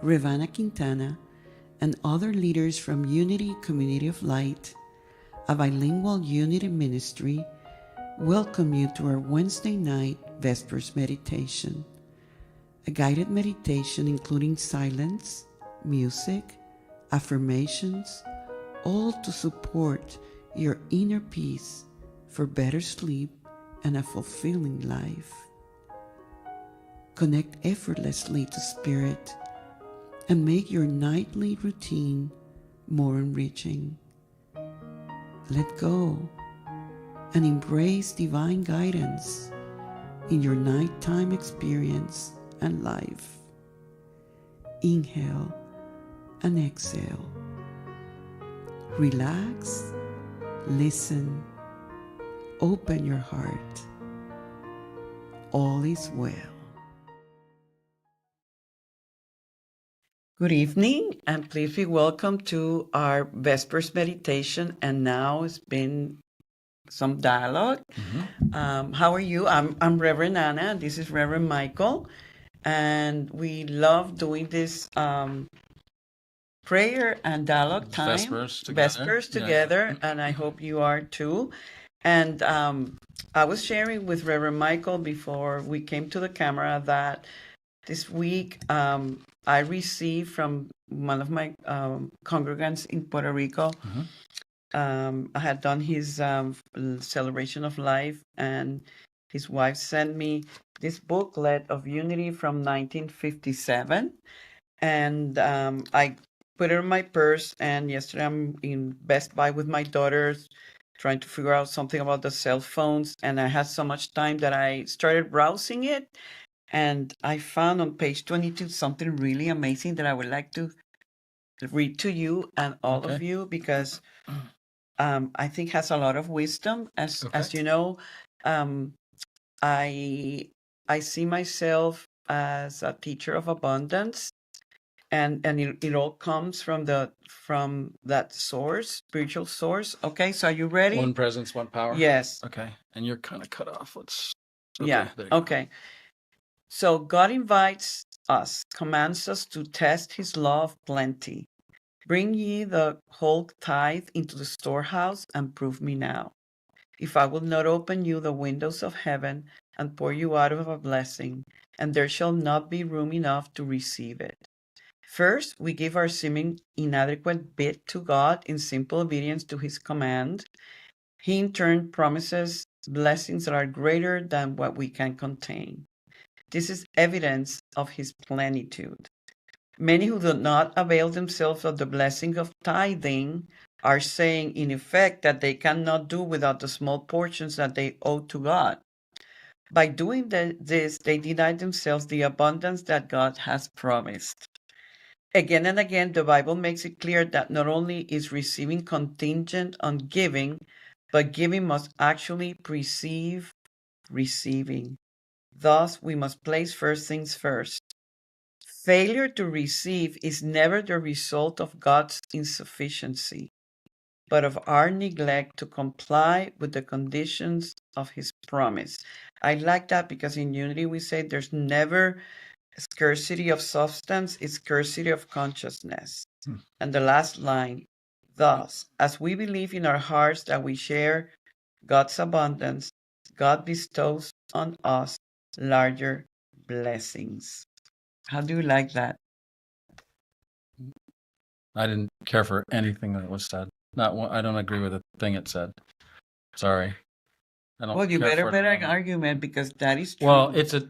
RevAna and other leaders from Unity Community of Light, a bilingual Unity ministry, welcome you to our Wednesday night Vespers meditation, a guided meditation including silence, music, affirmations, all to support your inner peace for better sleep and a fulfilling life. Connect effortlessly to Spirit and make your nightly routine more enriching. Let go and embrace divine guidance in your nighttime experience and life. Inhale and exhale. Relax, listen, open your heart. All is well. Good evening, and please be welcome to our Vespers meditation. And now it's been some dialogue. How are you? I'm RevAna, and this is Rev Michael, and we love doing this prayer and dialogue time. Vespers together, and I hope you are too. And I was sharing with Rev Michael before we came to the camera that this week I received from one of my congregants in Puerto Rico. I had done his celebration of life, and his wife sent me this booklet of Unity from 1957. And I put it in my purse, and yesterday I'm in Best Buy with my daughters trying to figure out something about the cell phones, and I had so much time that I started browsing it, and I found on page 22 something really amazing that I would like to read to you and all of you, because I think has a lot of wisdom. As you know, I see myself as a teacher of abundance, and it all comes from that source, spiritual source. Okay, so are you ready? One presence, one power. Yes. Okay, and you're kind of cut off. Let's. Yeah. Okay. So God invites us, commands us to test his law of plenty. Bring ye the whole tithe into the storehouse, and prove me now, if I will not open you the windows of heaven and pour you out of a blessing, and there shall not be room enough to receive it. First, we give our seeming inadequate bit to God in simple obedience to his command. He in turn promises blessings that are greater than what we can contain. This is evidence of his plenitude. Many who do not avail themselves of the blessing of tithing are saying, in effect, that they cannot do without the small portions that they owe to God. By doing this, they deny themselves the abundance that God has promised. Again and again, the Bible makes it clear that not only is receiving contingent on giving, but giving must actually precede receiving. Thus, we must place first things first. Failure to receive is never the result of God's insufficiency, but of our neglect to comply with the conditions of his promise. I like that, because in Unity we say there's never scarcity of substance, it's scarcity of consciousness. And the last line, thus, as we believe in our hearts that we share God's abundance, God bestows on us larger blessings. How do you like that? I didn't care for anything that was said. Not one, I don't agree with a thing it said. Sorry. I don't. Well, you better put an argument, because that is true. Well, it's a.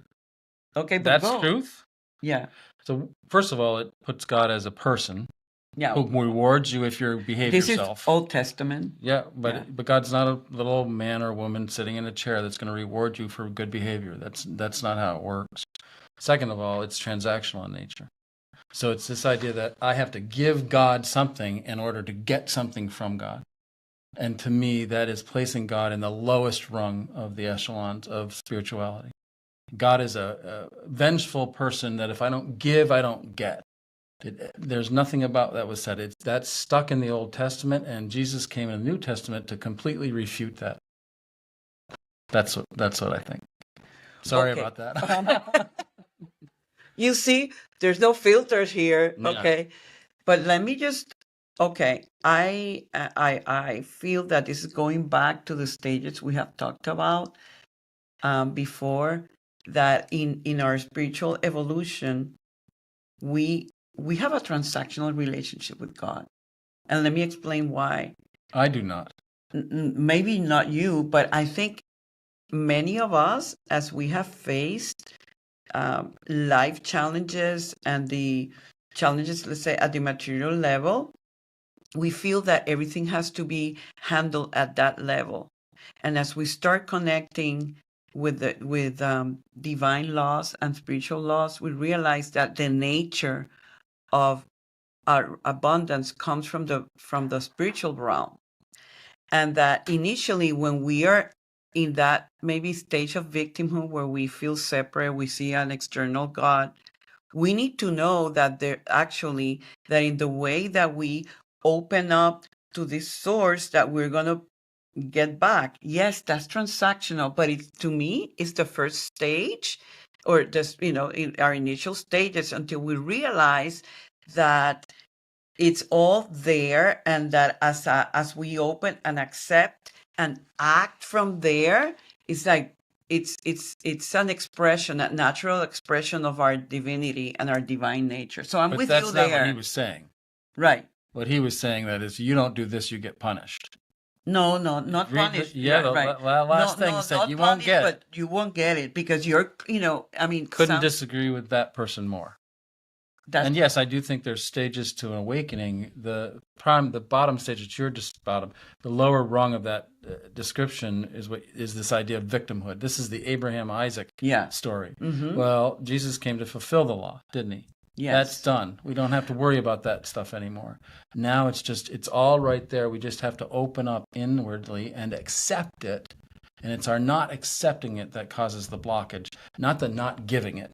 Okay, but that's go. truth. Yeah. So first of all, it puts God as a person. Yeah. Who rewards you if you behave yourself. This is Old Testament. Yeah, but God's not a little man or woman sitting in a chair that's going to reward you for good behavior. That's not how it works. Second of all, it's transactional in nature. So it's this idea that I have to give God something in order to get something from God. And to me, that is placing God in the lowest rung of the echelons of spirituality. God is a vengeful person that if I don't give, I don't get. There's nothing about that was said. That's stuck in the Old Testament, and Jesus came in the New Testament to completely refute that. That's what I think. Sorry about that. You see, there's no filters here. Yeah. Okay. But let me just, okay. I feel that this is going back to the stages we have talked about before, that in our spiritual evolution, we have a transactional relationship with God. And let me explain why. I do not. Maybe not you, but I think many of us, as we have faced life challenges and the challenges, let's say, at the material level, we feel that everything has to be handled at that level. And as we start connecting with divine laws and spiritual laws, we realize that the nature of our abundance comes from the spiritual realm, and that initially, when we are in that maybe stage of victimhood where we feel separate, we see an external God, we need to know that that in the way that we open up to this source, that we're going to get back. Yes, that's transactional, but to me, it's the first stage, or just, in our initial stages, until we realize that it's all there, and that as we open and accept and act from there, it's like it's an expression, a natural expression of our divinity and our divine nature. So I'm But with that's you not there. what he was saying. Right. What he was saying, that is, you don't do this, you get punished. No, not punished. Yeah, the right. last thing said not you won't punished, get it. but you won't get it because you're, I mean, Couldn't disagree with that person more. And yes, I do think there's stages to an awakening. The bottom stage, it's your just bottom. The lower rung of that description is this idea of victimhood. This is the Abraham Isaac story. Mm-hmm. Well, Jesus came to fulfill the law, didn't he? Yes. That's done. We don't have to worry about that stuff anymore. Now it's all right there. We just have to open up inwardly and accept it. And it's our not accepting it that causes the blockage, not the not giving it.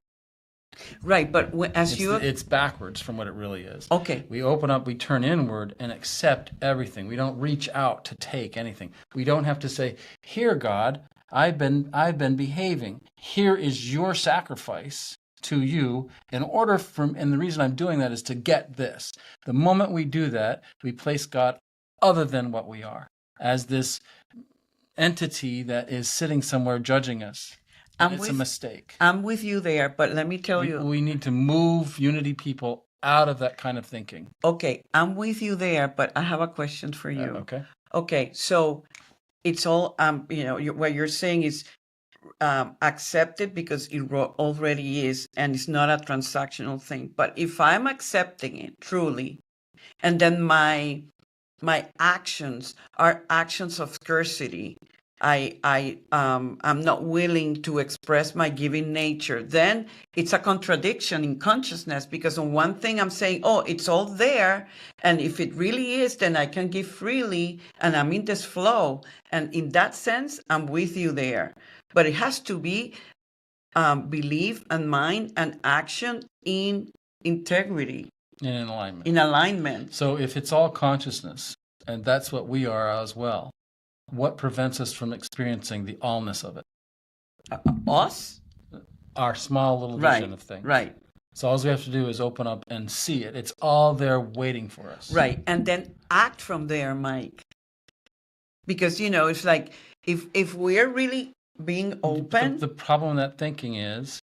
Right, but it's backwards from what it really is. Okay. We open up, we turn inward and accept everything. We don't reach out to take anything. We don't have to say, "Here, God, I've been behaving. Here is your sacrifice to you and the reason I'm doing that is to get this." The moment we do that, we place God other than what we are, as this entity that is sitting somewhere judging us. It's a mistake. I'm with you there, but let me tell you. We need to move Unity people out of that kind of thinking. Okay, I'm with you there, but I have a question for you. Okay. Okay, so it's all, what you're saying is accepted because it already is, and it's not a transactional thing. But if I'm accepting it truly, and then my actions are actions of scarcity, I'm not willing to express my giving nature, then it's a contradiction in consciousness, because on one thing I'm saying, oh, it's all there, and if it really is, then I can give freely, and I'm in this flow, and in that sense, I'm with you there. But it has to be belief and mind and action in integrity. In alignment. In alignment. So if it's all consciousness, and that's what we are as well, what prevents us from experiencing the allness of it? Us? Our small little vision of things. Right. So all we have to do is open up and see it. It's all there waiting for us. Right. And then act from there, Mike. Because, it's like, if we're really being open. The problem with that thinking is,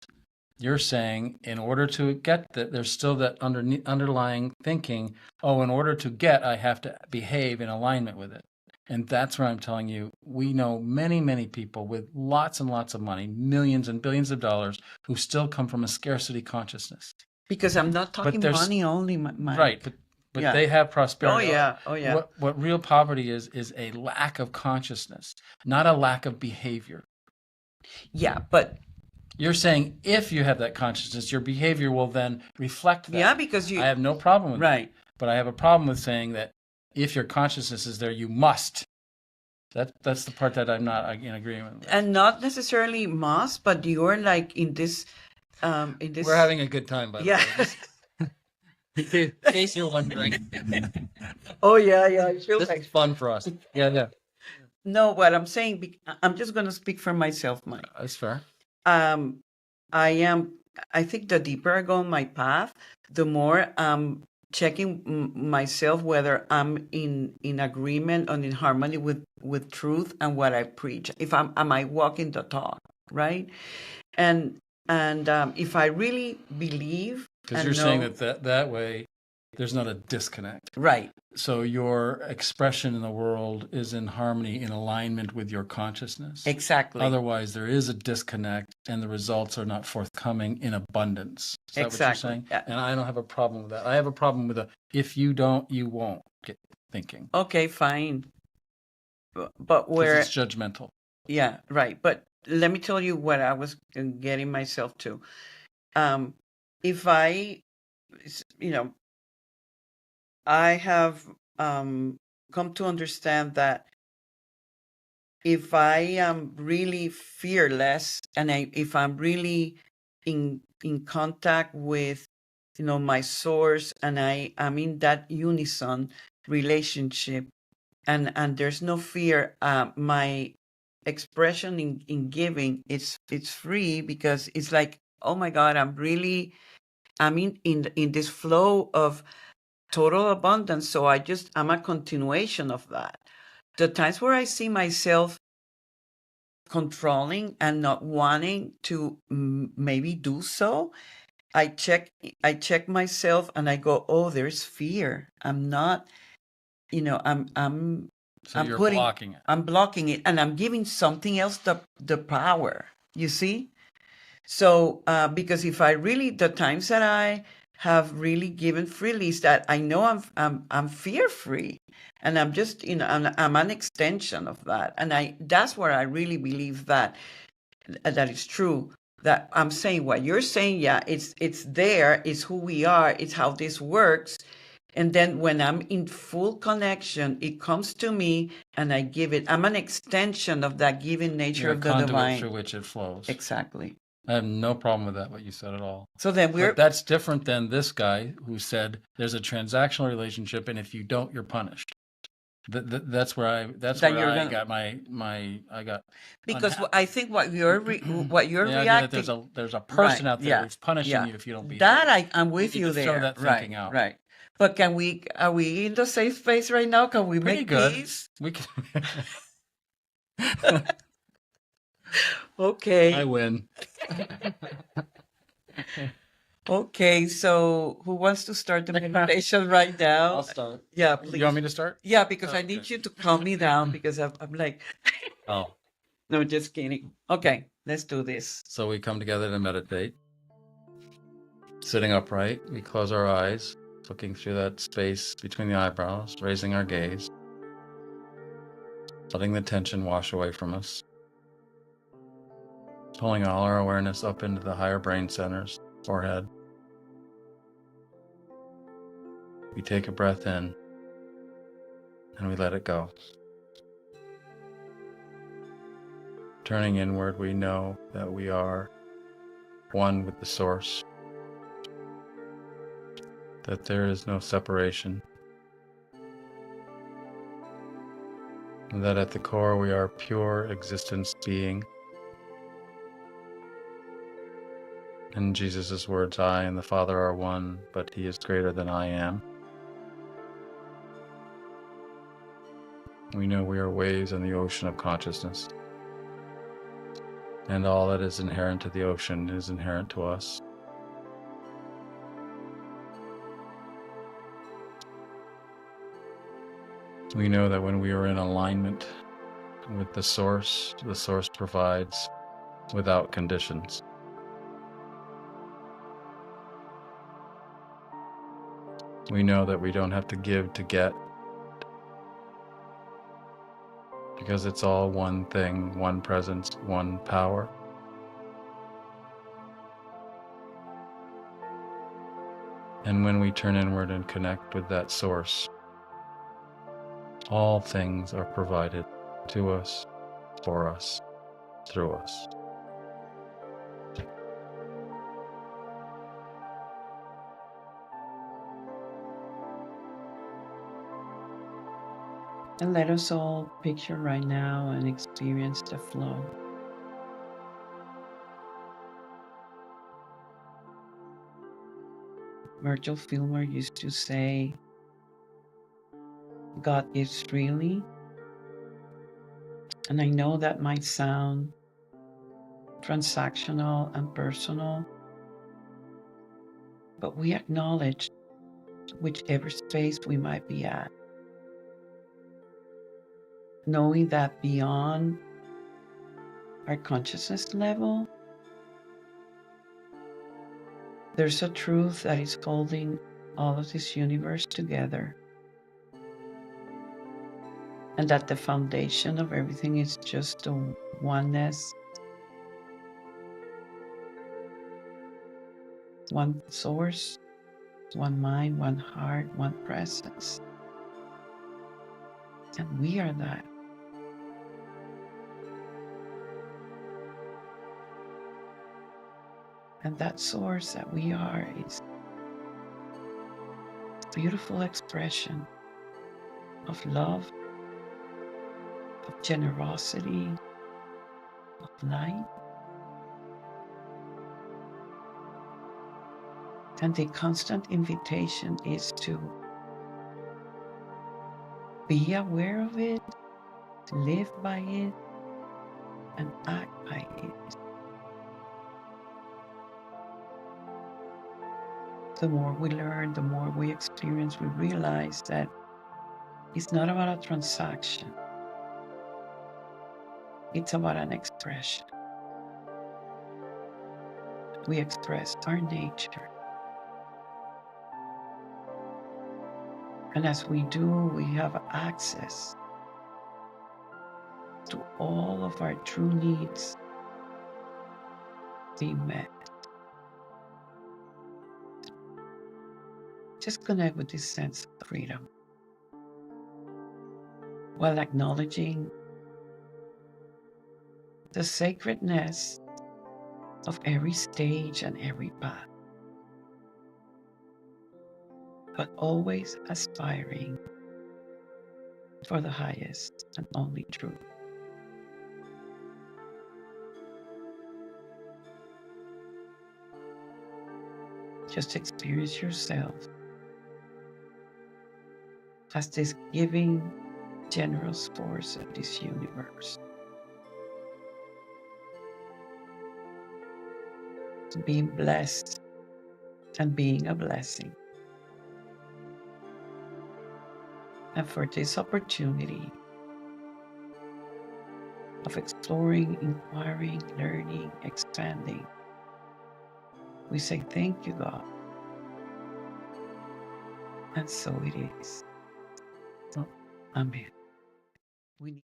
you're saying in order to get that, there's still that underlying thinking, in order to get, I have to behave in alignment with it. And that's where I'm telling you, we know many, many people with lots and lots of money, millions and billions of dollars, who still come from a scarcity consciousness. Because I'm not talking money only, Mike. Right, but they have prosperity. Oh yeah. What real poverty is a lack of consciousness, not a lack of behavior. Yeah, but you're saying if you have that consciousness, your behavior will then reflect that. Yeah, because I have no problem with that. But I have a problem with saying that if your consciousness is there, you must. That's the part that I'm not in agreement with. And not necessarily must, but you're like in this. We're having a good time, by the way. In case you're wondering. Oh yeah. I feel this like is fun for us. Yeah. No, what I'm saying, I'm just going to speak for myself, Mike. That's fair. I am I think the deeper I go on my path, the more I'm checking myself whether I'm in agreement and in harmony with truth and what I preach. If am I walking the talk, right? And if I really believe Because and you're saying know, that way, there's not a disconnect. right, So your expression in the world is in harmony, in alignment with your consciousness. exactly, Otherwise, there is a disconnect, and the results are not forthcoming in abundance. Is that what you're exactly. saying? And I don't have a problem with that. I have a problem with if you don't, you won't get thinking. Okay, fine. But Because where, it's judgmental. yeah, right. But let me tell you what I was getting myself to. If I, you know, I have come to understand that if I am really fearless and if I'm really in contact with, my source, and I am in that unison relationship, and there's no fear, my expression in giving, it's free, because it's like, oh my God, I'm in this flow of total abundance. So I'm a continuation of that. The times where I see myself controlling and not wanting to maybe do so, I check myself and I go, oh, there's fear. I'm not, So I'm you're putting, blocking it. I'm blocking it, and I'm giving something else the power. You see? So, because if I really, the times that I have really given freely, is that I know I'm fear free, and I'm just, I'm an extension of that, and that's where I really believe that is true. That I'm saying what you're saying, yeah, it's there, it's who we are, it's how this works. And then when I'm in full connection, it comes to me and I give it. I'm an extension of that giving nature You're a of the conduit divine. through which it flows. Exactly. I have no problem with that, what you said at all. So then But that's different than this guy who said there's a transactional relationship, and if you don't, you're punished. That's where I got I got because unhappy. I think what you're The idea that there's a person out there who's punishing you if you don't behave. That I'm with need you to there. throw that thinking out. Right. But are we in the safe space right now? Can we Pretty make good. peace? We can. Okay. I win. Okay, so who wants to start the meditation right now? I'll start. Yeah, please. You want me to start? Yeah, because I Okay. need you to calm me down, because I'm like, Oh. no, just kidding. Okay, let's do this. So we come together to meditate. Sitting upright, we close our eyes, looking through that space between the eyebrows, raising our gaze, letting the tension wash away from us, pulling all our awareness up into the higher brain centers, forehead. We take a breath in, and we let it go. Turning inward, we know that we are one with the Source, that there is no separation, and that at the core we are pure existence being. In Jesus' words, I and the Father are one, but He is greater than I am. We know we are waves in the ocean of consciousness, and all that is inherent to the ocean is inherent to us. We know that when we are in alignment with the Source provides without conditions. We know that we don't have to give to get, because it's all one thing, one presence, one power. And when we turn inward and connect with that Source, all things are provided to us, for us, through us. And let us all picture right now and experience the flow. Virgil Filmer used to say, God gives freely. And I know that might sound transactional and personal, but we acknowledge whichever space we might be at, knowing that beyond our consciousness level, there's a truth that is holding all of this universe together, and that the foundation of everything is just a oneness, one source, one mind, one heart, one presence. And we are that. And that source that we are is a beautiful expression of love, of generosity, of light. And the constant invitation is to be aware of it, live by it, and act by it. The more we learn, the more we experience, we realize that it's not about a transaction. It's about an expression. We express our nature. And as we do, we have access to all of our true needs being met. Just connect with this sense of freedom while acknowledging the sacredness of every stage and every path, but always aspiring for the highest and only truth. Just experience yourself as this giving, generous force of this universe, being blessed and being a blessing. And for this opportunity of exploring, inquiring, learning, expanding, we say thank you, God. And so it is. Amen. We